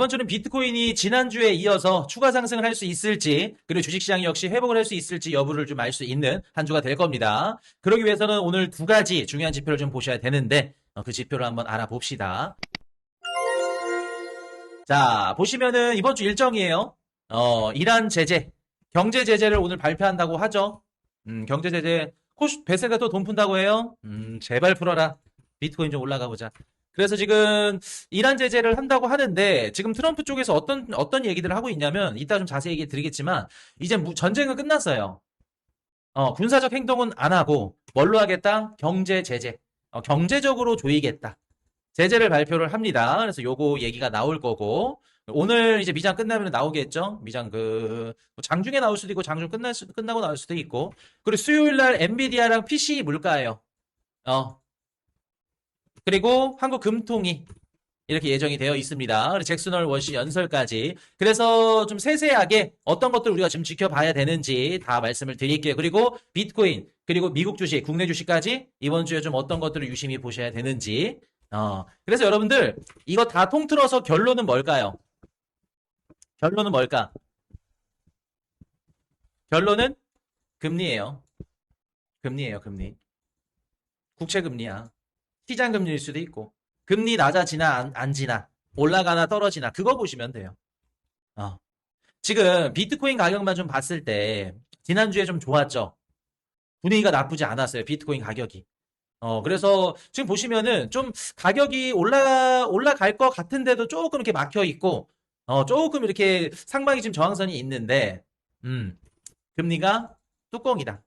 이번 주는 비트코인이 지난주에 이어서 추가 상승을 할 수 있을지, 그리고 주식시장 역시 회복을 할 수 있을지 여부를 좀 알 수 있는 한 주가 될 겁니다. 그러기 위해서는 오늘 두 가지 중요한 지표를 좀 보셔야 되는데, 그 지표를 한번 알아봅시다. 자, 보시면은 이번 주 일정이에요. 이란 제재, 경제 제재를 오늘 발표한다고 하죠. 경제 제재, 베세가 또 돈 푼다고 해요. 제발 풀어라. 비트코인 좀 올라가 보자. 그래서 지금 이란 제재를 한다고 하는데 지금 트럼프 쪽에서 어떤 얘기들을 하고 있냐면 이따 좀 자세히 얘기 드리겠지만 이제 전쟁은 끝났어요. 군사적 행동은 안 하고 뭘로 하겠다? 경제 제재. 경제적으로 조이겠다. 제재를 발표를 합니다. 그래서 요거 얘기가 나올 거고 오늘 이제 미장 끝나면 나오겠죠. 미장 뭐 장중에 나올 수도 있고 장중 끝나고 나올 수도 있고 그리고 수요일 날 엔비디아랑 PC 물가예요. 그리고 한국 금통위 이렇게 예정이 되어 있습니다. 그리고 잭슨홀 워시 연설까지. 그래서 좀 세세하게 어떤 것들 우리가 지금 지켜봐야 되는지 다 말씀을 드릴게요. 그리고 비트코인, 그리고 미국 주식, 국내 주식까지 이번 주에 좀 어떤 것들을 유심히 보셔야 되는지. 그래서 여러분들 이거 다 통틀어서 결론은 뭘까요? 결론은 뭘까? 결론은 금리예요. 금리예요, 금리. 국채 금리야. 시장 금리일 수도 있고. 금리 낮아지나 안 지나 올라가나 떨어지나 그거 보시면 돼요. 어. 지금 비트코인 가격만 좀 봤을 때 지난주에 좀 좋았죠. 분위기가 나쁘지 않았어요. 비트코인 가격이. 그래서 지금 보시면은 좀 가격이 올라갈 것 같은데도 조금 이렇게 막혀 있고, 조금 이렇게 상방이 지금 저항선이 있는데, 금리가 뚜껑이다.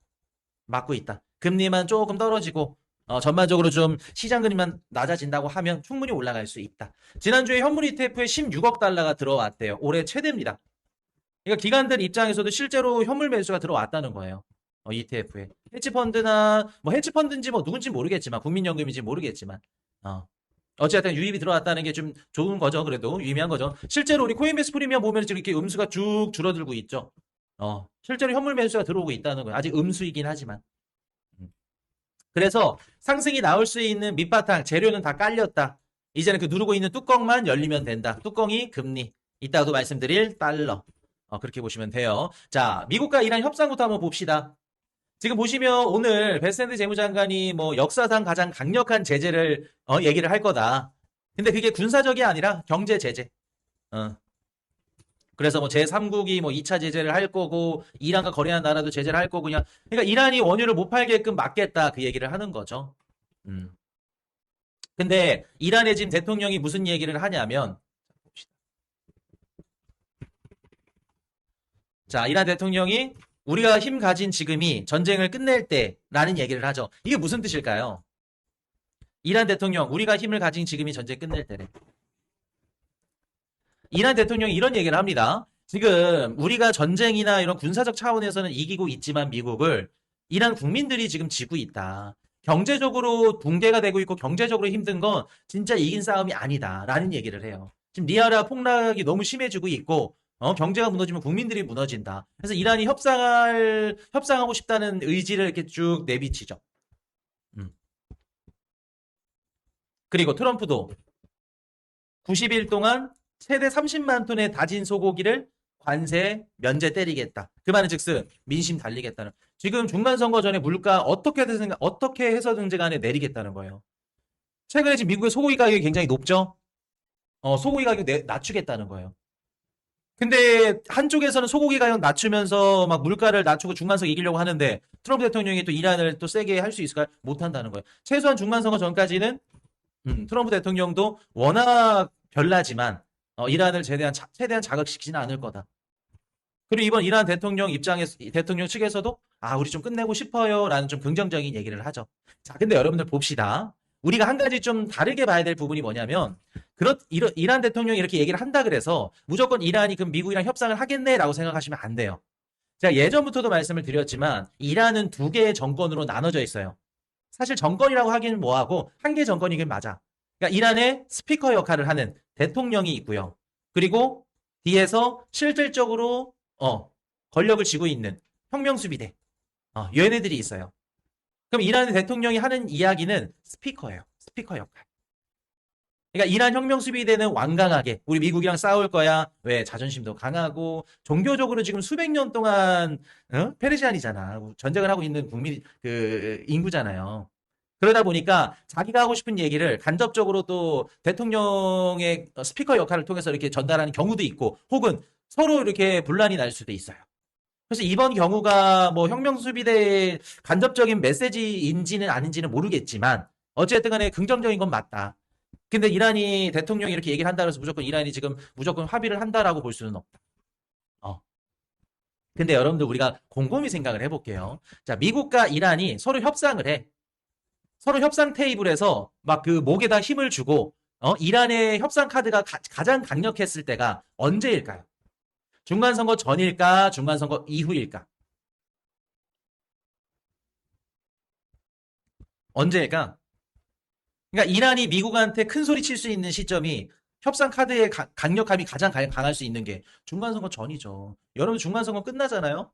막고 있다. 금리만 조금 떨어지고, 전반적으로 좀 시장 금리만 낮아진다고 하면 충분히 올라갈 수 있다. 지난주에 현물 ETF에 16억 달러가 들어왔대요. 올해 최대입니다. 그러니까 기관들 입장에서도 실제로 현물 매수가 들어왔다는 거예요. ETF에. 헤지펀드나, 뭐 헤지펀드인지 뭐 누군지 모르겠지만, 국민연금인지 모르겠지만, 어쨌든 유입이 들어왔다는 게 좀 좋은 거죠. 그래도 유의미한 거죠. 실제로 우리 코인베이스 프리미엄 보면 이렇게 음수가 쭉 줄어들고 있죠. 실제로 현물 매수가 들어오고 있다는 거예요. 아직 음수이긴 하지만. 그래서 상승이 나올 수 있는 밑바탕 재료는 다 깔렸다. 이제는 그 누르고 있는 뚜껑만 열리면 된다. 뚜껑이 금리. 이따가도 말씀드릴 달러. 그렇게 보시면 돼요. 자, 미국과 이란 협상부터 한번 봅시다. 지금 보시면 오늘 베스샌드 재무장관이 뭐 역사상 가장 강력한 제재를 얘기를 할 거다. 근데 그게 군사적이 아니라 경제 제재. 그래서 뭐 제3국이 뭐 2차 제재를 할 거고 이란과 거래하는 나라도 제재를 할 거고 그냥 그러니까 이란이 원유를 못 팔게끔 막겠다 그 얘기를 하는 거죠. 근데 이란의 지금 대통령이 무슨 얘기를 하냐면 자, 이란 대통령이 우리가 힘 가진 지금이 전쟁을 끝낼 때라는 얘기를 하죠. 이게 무슨 뜻일까요? 이란 대통령 우리가 힘을 가진 지금이 전쟁 끝낼 때래. 이란 대통령이 이런 얘기를 합니다. 지금 우리가 전쟁이나 이런 군사적 차원에서는 이기고 있지만 미국을 이란 국민들이 지금 지고 있다. 경제적으로 붕괴가 되고 있고 경제적으로 힘든 건 진짜 이긴 싸움이 아니다라는 얘기를 해요. 지금 리아라 폭락이 너무 심해지고 있고 경제가 무너지면 국민들이 무너진다. 그래서 이란이 협상하고 싶다는 의지를 이렇게 쭉 내비치죠. 그리고 트럼프도 90일 동안 최대 30만 톤의 다진 소고기를 관세 면제 때리겠다. 그 말은 즉슨 민심 달리겠다는. 지금 중간선거 전에 물가 어떻게 해서든지 간에 내리겠다는 거예요. 최근에 지금 미국의 소고기 가격이 굉장히 높죠. 소고기 가격 낮추겠다는 거예요. 근데 한쪽에서는 소고기 가격 낮추면서 막 물가를 낮추고 중간선거 이기려고 하는데 트럼프 대통령이 또 이란을 또 세게 할 수 있을까? 못한다는 거예요. 최소한 중간선거 전까지는 트럼프 대통령도 워낙 별나지만 이란을 최대한 자극시키지는 않을 거다. 그리고 이번 이란 대통령 측에서도 우리 좀 끝내고 싶어요라는 좀 긍정적인 얘기를 하죠. 자, 근데 여러분들 봅시다. 우리가 한 가지 좀 다르게 봐야 될 부분이 뭐냐면 이란 대통령이 이렇게 얘기를 한다 그래서 무조건 이란이 그럼 미국이랑 협상을 하겠네라고 생각하시면 안 돼요. 제가 예전부터도 말씀을 드렸지만 이란은 두 개의 정권으로 나눠져 있어요. 사실 정권이라고 하기는 뭐하고 한 개 정권이긴 맞아. 그러니까 이란의 스피커 역할을 하는 대통령이 있고요. 그리고 뒤에서 실질적으로 권력을 쥐고 있는 혁명수비대 얘네들이 있어요. 그럼 이란의 대통령이 하는 이야기는 스피커예요. 스피커 역할. 그러니까 이란 혁명 수비대는 완강하게 우리 미국이랑 싸울 거야. 왜? 자존심도 강하고 종교적으로 지금 수백 년 동안 페르시안이잖아. 전쟁을 하고 있는 국민 그 인구잖아요. 그러다 보니까 자기가 하고 싶은 얘기를 간접적으로 또 대통령의 스피커 역할을 통해서 이렇게 전달하는 경우도 있고 혹은 서로 이렇게 분란이 날 수도 있어요. 그래서 이번 경우가 뭐 혁명수비대의 간접적인 메시지인지는 아닌지는 모르겠지만 어쨌든 간에 긍정적인 건 맞다. 근데 이란이 대통령이 이렇게 얘기를 한다 그래서 무조건 이란이 지금 무조건 합의를 한다라고 볼 수는 없다. 어. 근데 여러분들 우리가 곰곰이 생각을 해볼게요. 자, 미국과 이란이 서로 협상을 해. 서로 협상 테이블에서 막 그 목에다 힘을 주고 이란의 협상 카드가 가장 강력했을 때가 언제일까요? 중간선거 전일까? 중간선거 이후일까? 언제일까? 그러니까 이란이 미국한테 큰 소리 칠 수 있는 시점이 협상 카드의 강력함이 가장 강할 수 있는 게 중간선거 전이죠. 여러분 중간선거 끝나잖아요?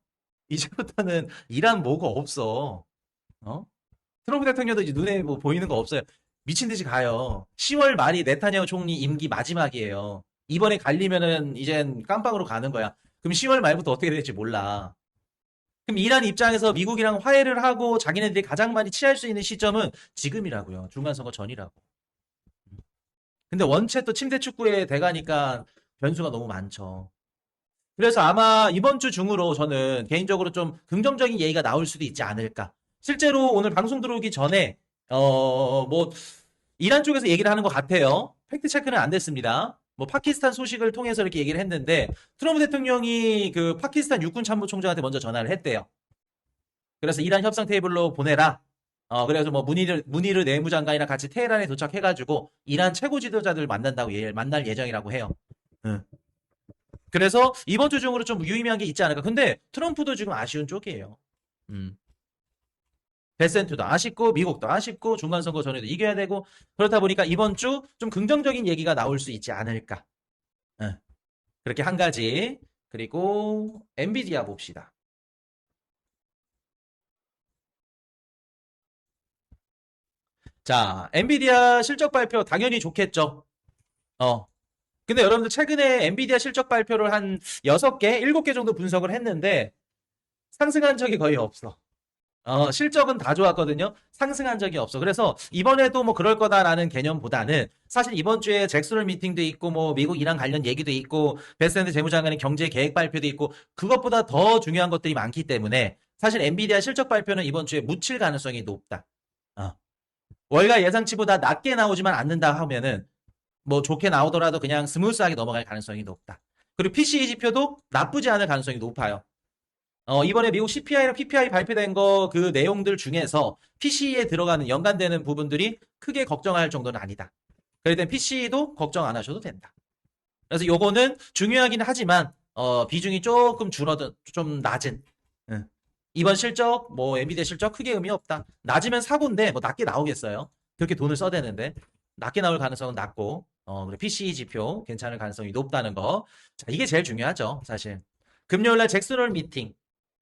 이제부터는 이란 뭐가 없어. 어? 트럼프 대통령도 이제 눈에 뭐 보이는 거 없어요. 미친 듯이 가요. 10월 말이 네타냐후 총리 임기 마지막이에요. 이번에 갈리면은 이젠 깜빵으로 가는 거야. 그럼 10월 말부터 어떻게 될지 몰라. 그럼 이란 입장에서 미국이랑 화해를 하고 자기네들이 가장 많이 취할 수 있는 시점은 지금이라고요. 중간선거 전이라고. 근데 원체 또 침대 축구에 돼가니까 변수가 너무 많죠. 그래서 아마 이번 주 중으로 저는 개인적으로 좀 긍정적인 얘기가 나올 수도 있지 않을까. 실제로 오늘 방송 들어오기 전에 뭐 이란 쪽에서 얘기를 하는 것 같아요. 팩트 체크는 안 됐습니다. 뭐 파키스탄 소식을 통해서 이렇게 얘기를 했는데 트럼프 대통령이 그 파키스탄 육군 참모총장한테 먼저 전화를 했대요. 그래서 이란 협상 테이블로 보내라. 그래서 뭐 문희르 내무장관이랑 같이 테헤란에 도착해가지고 이란 최고 지도자들 만난다고 만날 예정이라고 해요. 응. 그래서 이번 주 중으로 좀 유의미한 게 있지 않을까. 근데 트럼프도 지금 아쉬운 쪽이에요. 음. 베센트도 아쉽고 미국도 아쉽고 중간선거 전에도 이겨야 되고 그렇다 보니까 이번 주 좀 긍정적인 얘기가 나올 수 있지 않을까. 응. 그렇게 한 가지. 그리고 엔비디아 봅시다. 자, 엔비디아 실적 발표 당연히 좋겠죠. 어. 근데 여러분들 최근에 엔비디아 실적 발표를 한 6개, 7개 정도 분석을 했는데 상승한 적이 거의 없어. 실적은 다 좋았거든요. 상승한 적이 없어. 그래서 이번에도 뭐 그럴 거다라는 개념보다는 사실 이번 주에 잭슨홀 미팅도 있고 뭐 미국 이란 관련 얘기도 있고 베스트 재무장관의 경제 계획 발표도 있고 그것보다 더 중요한 것들이 많기 때문에 사실 엔비디아 실적 발표는 이번 주에 묻힐 가능성이 높다. 어. 월가 예상치보다 낮게 나오지만 않는다 하면은 뭐 좋게 나오더라도 그냥 스무스하게 넘어갈 가능성이 높다. 그리고 PCE 지표도 나쁘지 않을 가능성이 높아요. 이번에 미국 CPI랑 PPI 발표된 거 그 내용들 중에서 PCE에 들어가는 연관되는 부분들이 크게 걱정할 정도는 아니다. 그럴 땐 PCE도 걱정 안 하셔도 된다. 그래서 요거는 중요하긴 하지만 비중이 조금 줄어든 좀 낮은 응. 이번 실적 뭐 엔비디아 실적 크게 의미 없다. 낮으면 사고인데 뭐 낮게 나오겠어요. 그렇게 돈을 써대는데 낮게 나올 가능성은 낮고 그리고 PCE 지표 괜찮을 가능성이 높다는 거. 자, 이게 제일 중요하죠, 사실. 금요일 날 잭슨홀 미팅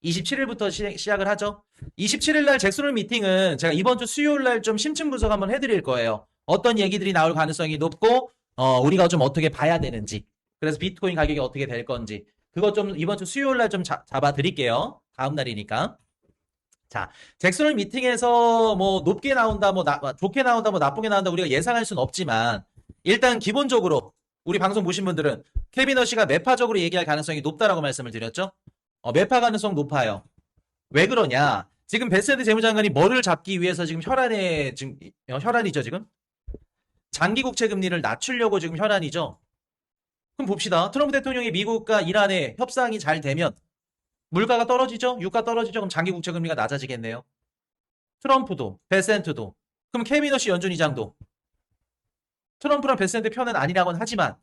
27일부터 시작을 하죠. 27일 날 잭슨홀 미팅은 제가 이번 주 수요일 날 좀 심층 분석 한번 해드릴 거예요. 어떤 얘기들이 나올 가능성이 높고 우리가 좀 어떻게 봐야 되는지. 그래서 비트코인 가격이 어떻게 될 건지. 그거 좀 이번 주 수요일 날 좀 잡아 드릴게요. 다음 날이니까. 자, 잭슨홀 미팅에서 뭐 높게 나온다, 뭐 좋게 나온다, 뭐 나쁘게 나온다 우리가 예상할 수는 없지만 일단 기본적으로 우리 방송 보신 분들은 케빈 허씨가 매파적으로 얘기할 가능성이 높다라고 말씀을 드렸죠. 매파 가능성 높아요. 왜 그러냐? 지금 베스트 재무장관이 뭐를 잡기 위해서 지금 혈안이죠 지금? 장기 국채 금리를 낮추려고 지금 혈안이죠. 그럼 봅시다. 트럼프 대통령이 미국과 이란의 협상이 잘 되면 물가가 떨어지죠? 유가 떨어지죠? 그럼 장기 국채 금리가 낮아지겠네요. 트럼프도, 베센트도, 그럼 케미너시 연준 의장도 트럼프랑 베센트 편은 아니라고는 하지만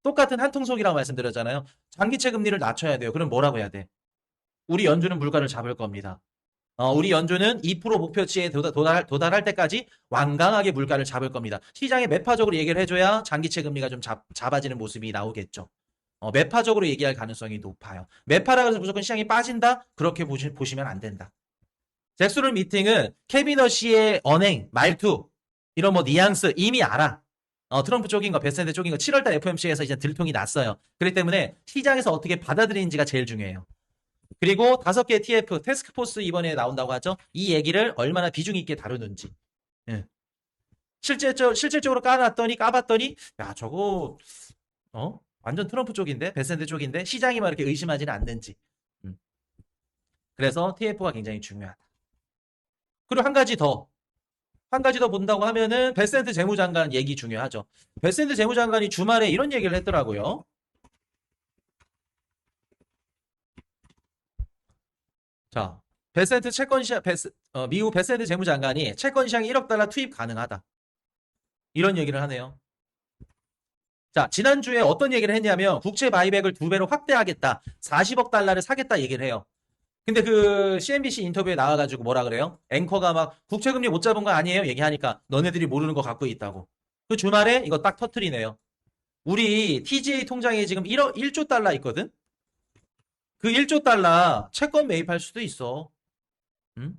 똑같은 한통속이라고 말씀드렸잖아요. 장기채 금리를 낮춰야 돼요. 그럼 뭐라고 해야 돼? 우리 연준은 물가를 잡을 겁니다. 우리 연준은 2% 목표치에 도달할 때까지 완강하게 물가를 잡을 겁니다. 시장에 매파적으로 얘기를 해줘야 장기채 금리가 좀 잡아지는 모습이 나오겠죠. 매파적으로 얘기할 가능성이 높아요. 매파라 그래서 무조건 시장이 빠진다? 그렇게 보시면 안 된다. 잭슨홀 미팅은 캐비너시의 언행, 말투, 이런 뭐 뉘앙스 이미 알아. 트럼프 쪽인 거, 베스트 쪽인 거 7월달 FOMC에서 이제 들통이 났어요. 그렇기 때문에 시장에서 어떻게 받아들이는지가 제일 중요해요. 그리고 5개의 TF, 태스크포스 이번에 나온다고 하죠. 이 얘기를 얼마나 비중 있게 다루는지. 예. 실질적으로 까봤더니, 야, 저거, 완전 트럼프 쪽인데? 베스트 쪽인데? 시장이 막 이렇게 의심하지는 않는지. 그래서 TF가 굉장히 중요하다. 그리고 한 가지 더 본다고 하면은 베센트 재무장관 얘기 중요하죠. 베센트 재무장관이 주말에 이런 얘기를 했더라고요. 자, 미국 베센트 재무장관이 채권 시장에 1억 달러 투입 가능하다. 이런 얘기를 하네요. 자, 지난주에 어떤 얘기를 했냐면 국채 바이백을 2배로 확대하겠다. 40억 달러를 사겠다 얘기를 해요. 근데 그 CNBC 인터뷰에 나와가지고 뭐라 그래요? 앵커가 막 국채금리 못 잡은 거 아니에요? 얘기하니까 너네들이 모르는 거 갖고 있다고. 그 주말에 이거 딱 터트리네요. 우리 TGA 통장에 지금 1조 달러 있거든? 그 1조 달러 채권 매입할 수도 있어. 응?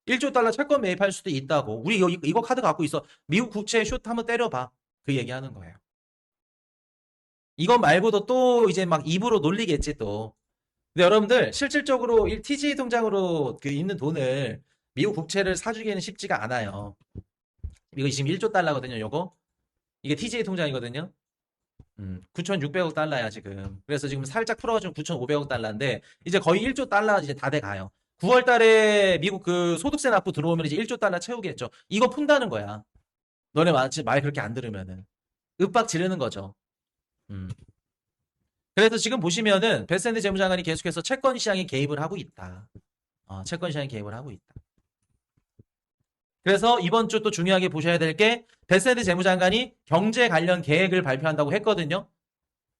1조 달러 채권 매입할 수도 있다고. 우리 이거 카드 갖고 있어. 미국 국채 숏 한번 때려봐. 그 얘기하는 거예요. 이거 말고도 또 이제 막 입으로 놀리겠지 또. 근데 여러분들 실질적으로 TGA 통장으로 그 있는 돈을 미국 국채를 사주기에는 쉽지가 않아요. 이거 지금 1조 달러거든요, 요거. 이게 TGA 통장이거든요. 9,600억 달러야, 지금. 그래서 지금 살짝 풀어가지고 9,500억 달러인데, 이제 거의 1조 달러 이제 다 돼 가요. 9월 달에 미국 그 소득세 납부 들어오면 이제 1조 달러 채우겠죠. 이거 푼다는 거야. 너네 말 그렇게 안 들으면은. 윽박 지르는 거죠. 음. 그래서 지금 보시면은 베센트 재무장관이 계속해서 채권 시장에 개입을 하고 있다. 채권 시장에 개입을 하고 있다. 그래서 이번 주 또 중요하게 보셔야 될 게 베센트 재무장관이 경제 관련 계획을 발표한다고 했거든요.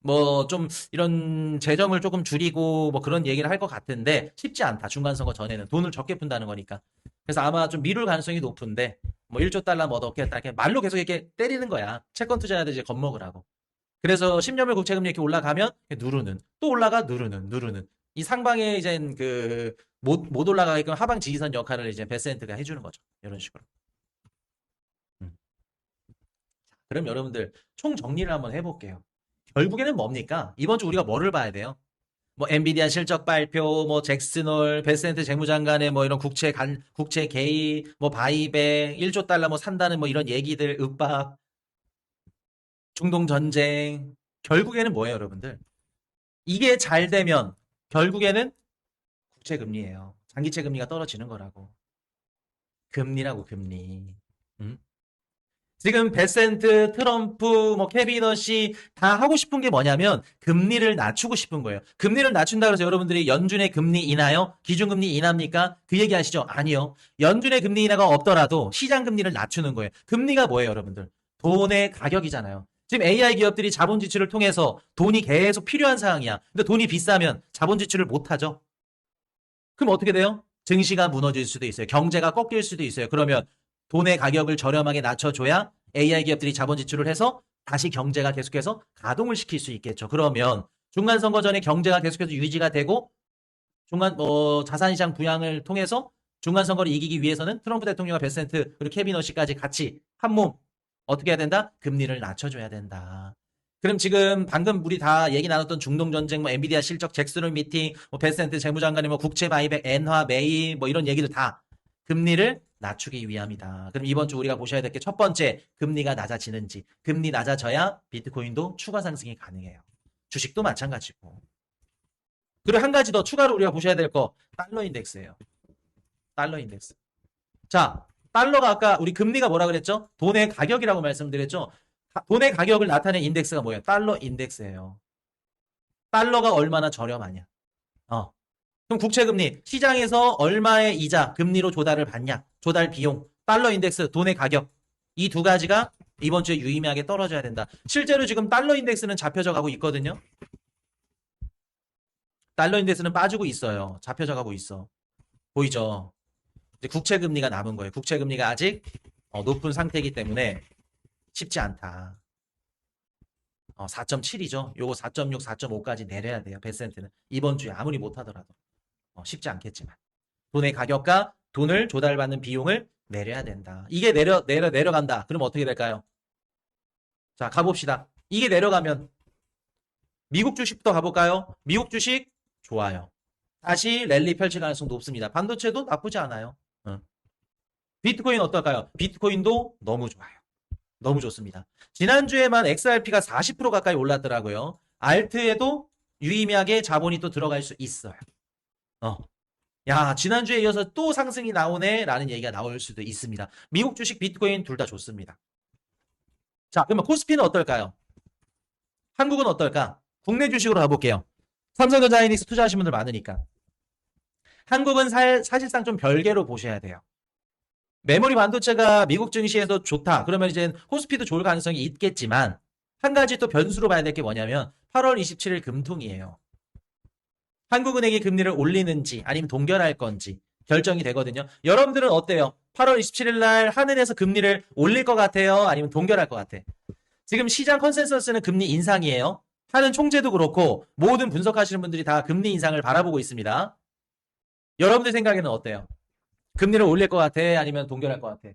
뭐 좀 이런 재정을 조금 줄이고 뭐 그런 얘기를 할 것 같은데 쉽지 않다. 중간선거 전에는 돈을 적게 푼다는 거니까. 그래서 아마 좀 미룰 가능성이 높은데 뭐 1조 달러 뭐 넣겠다 이렇게 말로 계속 이렇게 때리는 거야. 채권 투자자들 이제 겁먹으라고. 그래서 10년물 국채금리 이렇게 올라가면 누르는 또 올라가 누르는 이 상방에 이제 그 못 올라가게끔 하방 지지선 역할을 이제 베센트가 해주는 거죠. 이런 식으로. 음. 그럼 여러분들 총 정리를 한번 해볼게요. 결국에는 뭡니까? 이번 주 우리가 뭐를 봐야 돼요? 뭐 엔비디아 실적 발표, 뭐 잭슨홀, 베센트 재무장관의 뭐 이런 국채 개입, 뭐 바이백, 1조 달러 뭐 산다는 뭐 이런 얘기들, 윽박, 중동 전쟁. 결국에는 뭐예요, 여러분들? 이게 잘 되면 결국에는 국채 금리예요. 장기채 금리가 떨어지는 거라고. 금리라고 금리. 음? 지금 베센트, 트럼프, 뭐 캐비넛이 다 하고 싶은 게 뭐냐면 금리를 낮추고 싶은 거예요. 금리를 낮춘다 그래서 여러분들이 연준의 금리 인하요? 기준금리 인하입니까? 그 얘기 하시죠? 아니요. 연준의 금리 인하가 없더라도 시장 금리를 낮추는 거예요. 금리가 뭐예요, 여러분들? 돈의 가격이잖아요. 지금 AI 기업들이 자본 지출을 통해서 돈이 계속 필요한 상황이야. 근데 돈이 비싸면 자본 지출을 못 하죠. 그럼 어떻게 돼요? 증시가 무너질 수도 있어요. 경제가 꺾일 수도 있어요. 그러면 돈의 가격을 저렴하게 낮춰줘야 AI 기업들이 자본 지출을 해서 다시 경제가 계속해서 가동을 시킬 수 있겠죠. 그러면 중간선거 전에 경제가 계속해서 유지가 되고 자산시장 부양을 통해서 중간선거를 이기기 위해서는 트럼프 대통령과 베센트 그리고 캐비너시까지 같이 한몸 어떻게 해야 된다? 금리를 낮춰줘야 된다. 그럼 지금 방금 우리 다 얘기 나눴던 중동전쟁, 뭐 엔비디아 실적, 잭슨홀 미팅, 뭐 베센트 재무장관의 뭐 국채 바이백, 엔화 매입, 뭐 이런 얘기들 다 금리를 낮추기 위함이다. 그럼 이번 주 우리가 보셔야 될 게 첫 번째, 금리가 낮아지는지. 금리 낮아져야 비트코인도 추가 상승이 가능해요. 주식도 마찬가지고. 그리고 한 가지 더 추가로 우리가 보셔야 될 거, 달러 인덱스예요. 달러 인덱스. 자, 달러가 아까 우리 금리가 뭐라 그랬죠? 돈의 가격이라고 말씀드렸죠? 돈의 가격을 나타낸 인덱스가 뭐예요? 달러 인덱스예요. 달러가 얼마나 저렴하냐. 그럼 국채금리 시장에서 얼마의 이자 금리로 조달을 받냐. 조달 비용 달러 인덱스 돈의 가격 이 두 가지가 이번 주에 유의미하게 떨어져야 된다. 실제로 지금 달러 인덱스는 잡혀져 가고 있거든요. 달러 인덱스는 빠지고 있어요. 잡혀져 가고 있어. 보이죠? 이제 국채금리가 남은 거예요. 국채금리가 아직 높은 상태이기 때문에 쉽지 않다. 4.7이죠. 요거 4.6, 4.5까지 내려야 돼요. 베센트는. 이번 주에 아무리 못하더라도. 쉽지 않겠지만. 돈의 가격과 돈을 조달받는 비용을 내려야 된다. 이게 내려간다. 그럼 어떻게 될까요? 자, 가봅시다. 이게 내려가면 미국 주식부터 가볼까요? 미국 주식 좋아요. 다시 랠리 펼칠 가능성 높습니다. 반도체도 나쁘지 않아요. 비트코인 어떨까요? 비트코인도 너무 좋아요. 너무 좋습니다. 지난주에만 XRP가 40% 가까이 올랐더라고요. 알트에도 유의미하게 자본이 또 들어갈 수 있어요. 야, 지난주에 이어서 또 상승이 나오네 라는 얘기가 나올 수도 있습니다. 미국 주식, 비트코인 둘 다 좋습니다. 자, 그러면 코스피는 어떨까요? 한국은 어떨까? 국내 주식으로 가볼게요. 삼성전자 하이닉스 투자하신 분들 많으니까. 한국은 사실상 좀 별개로 보셔야 돼요. 메모리 반도체가 미국 증시에서 좋다. 그러면 이제 코스피도 좋을 가능성이 있겠지만 한 가지 또 변수로 봐야 될 게 뭐냐면 8월 27일 금통이에요. 한국은행이 금리를 올리는지 아니면 동결할 건지 결정이 되거든요. 여러분들은 어때요? 8월 27일 날 한은에서 금리를 올릴 것 같아요? 아니면 동결할 것 같아? 지금 시장 컨센서스는 금리 인상이에요. 한은 총재도 그렇고 모든 분석하시는 분들이 다 금리 인상을 바라보고 있습니다. 여러분들 생각에는 어때요? 금리를 올릴 것 같아? 아니면 동결할 것 같아?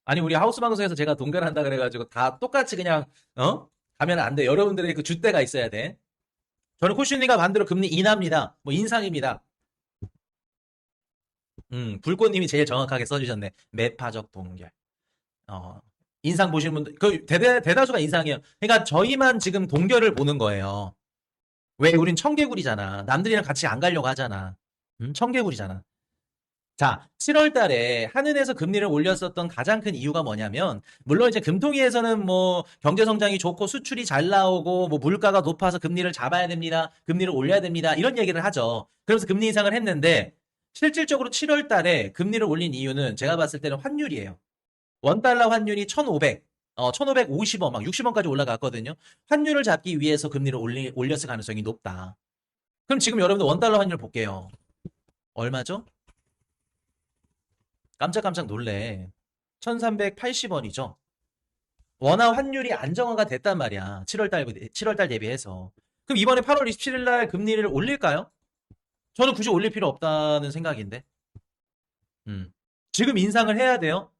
아니, 우리 하우스 방송에서 제가 동결한다 그래가지고 다 똑같이 그냥 가면 안 돼. 여러분들의 그 줏대가 있어야 돼. 저는 코슈니가 반대로 금리 인하입니다. 뭐 인상입니다. 불꽃님이 제일 정확하게 써주셨네. 매파적 동결. 인상 보시는 분들 그 대다수가 인상이에요. 그러니까 저희만 지금 동결을 보는 거예요. 왜? 우린 청개구리잖아. 남들이랑 같이 안 가려고 하잖아. 청개구리잖아. 자, 7월 달에 한은에서 금리를 올렸었던 가장 큰 이유가 뭐냐면, 물론 이제 금통위에서는 뭐 경제 성장이 좋고 수출이 잘 나오고 뭐 물가가 높아서 금리를 잡아야 됩니다. 금리를 올려야 됩니다. 이런 얘기를 하죠. 그래서 금리 인상을 했는데, 실질적으로 7월 달에 금리를 올린 이유는 제가 봤을 때는 환율이에요. 원달러 환율이 1,500, 1,550원, 막 60원까지 올라갔거든요. 환율을 잡기 위해서 금리를 올렸을 가능성이 높다. 그럼 지금 여러분들 원달러 환율 볼게요. 얼마죠? 깜짝깜짝 놀래. 1380원이죠. 원화 환율이 안정화가 됐단 말이야. 7월 달 대비해서. 그럼 이번에 8월 27일 날 금리를 올릴까요? 저는 굳이 올릴 필요 없다는 생각인데. 지금 인상을 해야 돼요?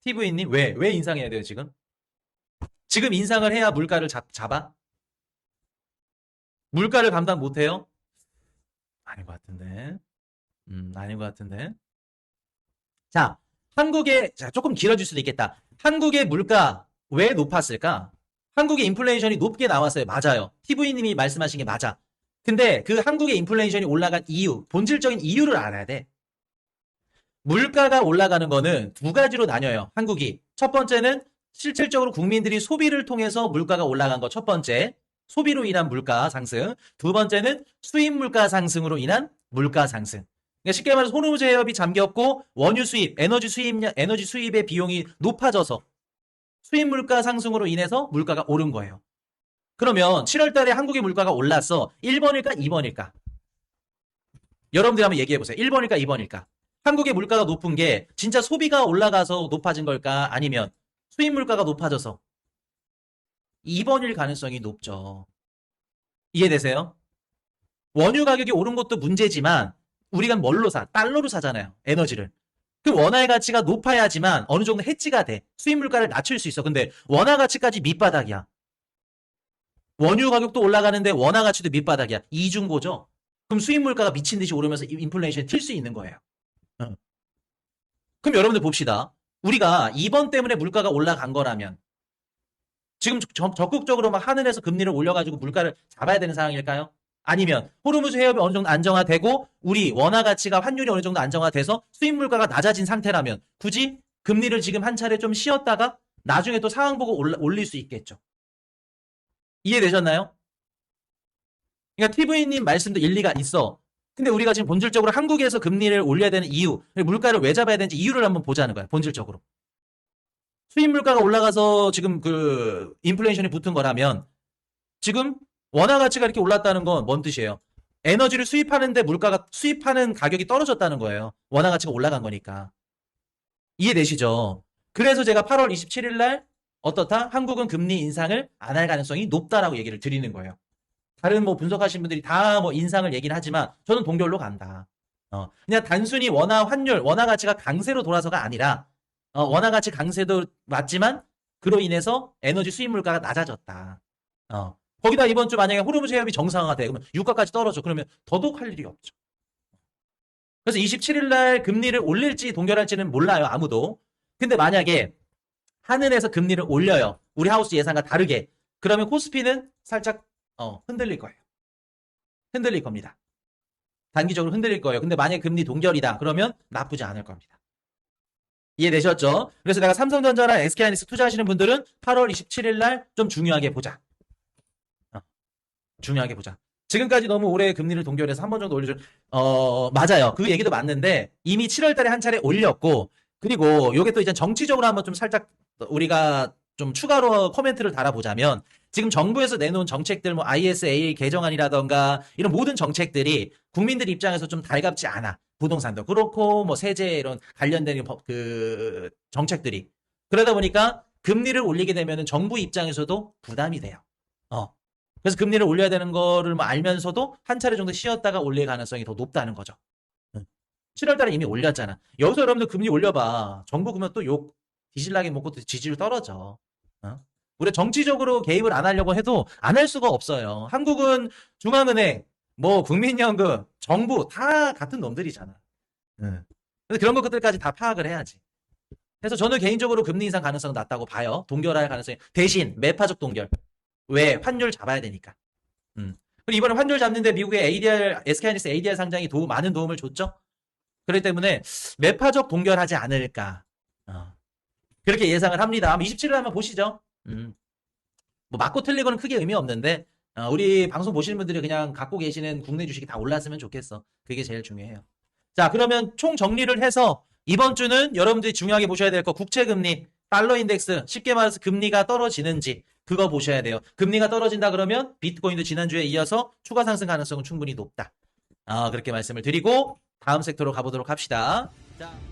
TV님, 왜 인상해야 돼요, 지금? 지금 인상을 해야 물가를 잡아? 물가를 감당 못해요? 아닌 것 같은데. 아닌 것 같은데. 자, 자, 조금 길어질 수도 있겠다. 한국의 물가 왜 높았을까? 한국의 인플레이션이 높게 나왔어요. 맞아요. TV님이 말씀하신 게 맞아. 근데 그 한국의 인플레이션이 올라간 이유, 본질적인 이유를 알아야 돼. 물가가 올라가는 거는 두 가지로 나뉘어요. 한국이. 첫 번째는 실질적으로 국민들이 소비를 통해서 물가가 올라간 거 첫 번째. 소비로 인한 물가 상승. 두 번째는 수입 물가 상승으로 인한 물가 상승. 그러니까 쉽게 말해서 호르무즈 해협이 잠겼고 원유 수입, 에너지 수입의 비용이 높아져서 수입 물가 상승으로 인해서 물가가 오른 거예요. 그러면 7월 달에 한국의 물가가 올랐어. 1번일까 2번일까? 여러분들이 한번 얘기해 보세요. 1번일까 2번일까? 한국의 물가가 높은 게 진짜 소비가 올라가서 높아진 걸까? 아니면 수입 물가가 높아져서 2번일 가능성이 높죠. 이해되세요? 원유 가격이 오른 것도 문제지만 우리가 뭘로 사? 달러로 사잖아요. 에너지를. 그 원화의 가치가 높아야지만 어느 정도 해지가 돼. 수입 물가를 낮출 수 있어. 근데 원화 가치까지 밑바닥이야. 원유 가격도 올라가는데 원화 가치도 밑바닥이야. 이중고죠. 그럼 수입 물가가 미친 듯이 오르면서 인플레이션이 튈 수 있는 거예요. 그럼 여러분들 봅시다. 우리가 2번 때문에 물가가 올라간 거라면 지금 적극적으로 막 하늘에서 금리를 올려가지고 물가를 잡아야 되는 상황일까요? 아니면 호르무즈 해협이 어느 정도 안정화되고 우리 원화 가치가 환율이 어느 정도 안정화돼서 수입 물가가 낮아진 상태라면 굳이 금리를 지금 한 차례 좀 쉬었다가 나중에 또 상황 보고 올릴 수 있겠죠. 이해되셨나요? 그러니까 TV님 말씀도 일리가 있어. 근데 우리가 지금 본질적으로 한국에서 금리를 올려야 되는 이유, 물가를 왜 잡아야 되는지 이유를 한번 보자는 거야. 본질적으로. 수입 물가가 올라가서 지금 그 인플레이션이 붙은 거라면 지금 원화 가치가 이렇게 올랐다는 건 뭔 뜻이에요? 에너지를 수입하는데 수입하는 가격이 떨어졌다는 거예요. 원화 가치가 올라간 거니까. 이해되시죠? 그래서 제가 8월 27일 날 어떻다? 한국은 금리 인상을 안 할 가능성이 높다라고 얘기를 드리는 거예요. 다른 뭐 분석하신 분들이 다 뭐 인상을 얘기를 하지만 저는 동결로 간다. 그냥 단순히 원화 환율, 원화 가치가 강세로 돌아서가 아니라, 원화 가치 강세도 맞지만, 그로 인해서 에너지 수입 물가가 낮아졌다. 거기다 이번 주 만약에 호르무즈 해협이 정상화돼. 그러면 유가까지 떨어져. 그러면 더더욱 할 일이 없죠. 그래서 27일 날 금리를 올릴지 동결할지는 몰라요. 아무도. 근데 만약에 하늘에서 금리를 올려요. 우리 하우스 예상과 다르게. 그러면 코스피는 살짝 흔들릴 거예요. 흔들릴 겁니다. 단기적으로 흔들릴 거예요. 근데 만약에 금리 동결이다. 그러면 나쁘지 않을 겁니다. 이해되셨죠? 그래서 내가 삼성전자나 SK하이닉스 투자하시는 분들은 8월 27일 날 좀 중요하게 보자. 중요하게 보자. 지금까지 너무 오래 금리를 동결해서 한 번 정도 올려줘. 맞아요. 그 얘기도 맞는데 이미 7월 달에 한 차례 올렸고 그리고 요게 또 이제 정치적으로 한번 좀 살짝 우리가 좀 추가로 코멘트를 달아보자면 지금 정부에서 내놓은 정책들 뭐 ISA 개정안이라던가 이런 모든 정책들이 국민들 입장에서 좀 달갑지 않아. 부동산도 그렇고 뭐 세제 이런 관련된 그 정책들이. 그러다 보니까 금리를 올리게 되면은 정부 입장에서도 부담이 돼요. 그래서 금리를 올려야 되는 거를 뭐 알면서도 한 차례 정도 쉬었다가 올릴 가능성이 더 높다는 거죠. 7월 달에 이미 올렸잖아. 여기서 여러분들 금리 올려봐. 정부 그러면 또 욕 뒤질나게 먹고 또 지지율 떨어져. 우리 정치적으로 개입을 안 하려고 해도 안 할 수가 없어요. 한국은 중앙은행, 뭐 국민연금, 정부 다 같은 놈들이잖아. 그래서 그런 것들까지 다 파악을 해야지. 그래서 저는 개인적으로 금리 인상 가능성은 낮다고 봐요. 동결할 가능성이. 대신 매파적 동결. 왜? 환율 잡아야 되니까. 그리고 이번에 환율 잡는데 미국의 ADR, SK하이닉스 ADR 상장이 많은 도움을 줬죠? 그렇기 때문에 매파적 동결하지 않을까. 그렇게 예상을 합니다. 27일 한번 보시죠. 뭐 맞고 틀리고는 크게 의미 없는데 우리 방송 보시는 분들이 그냥 갖고 계시는 국내 주식이 다 올랐으면 좋겠어. 그게 제일 중요해요. 자, 그러면 총 정리를 해서 이번 주는 여러분들이 중요하게 보셔야 될 거 국채금리, 달러 인덱스, 쉽게 말해서 금리가 떨어지는지 그거 보셔야 돼요. 금리가 떨어진다 그러면 비트코인도 지난주에 이어서 추가 상승 가능성은 충분히 높다. 그렇게 말씀을 드리고 다음 섹터로 가보도록 합시다. 자.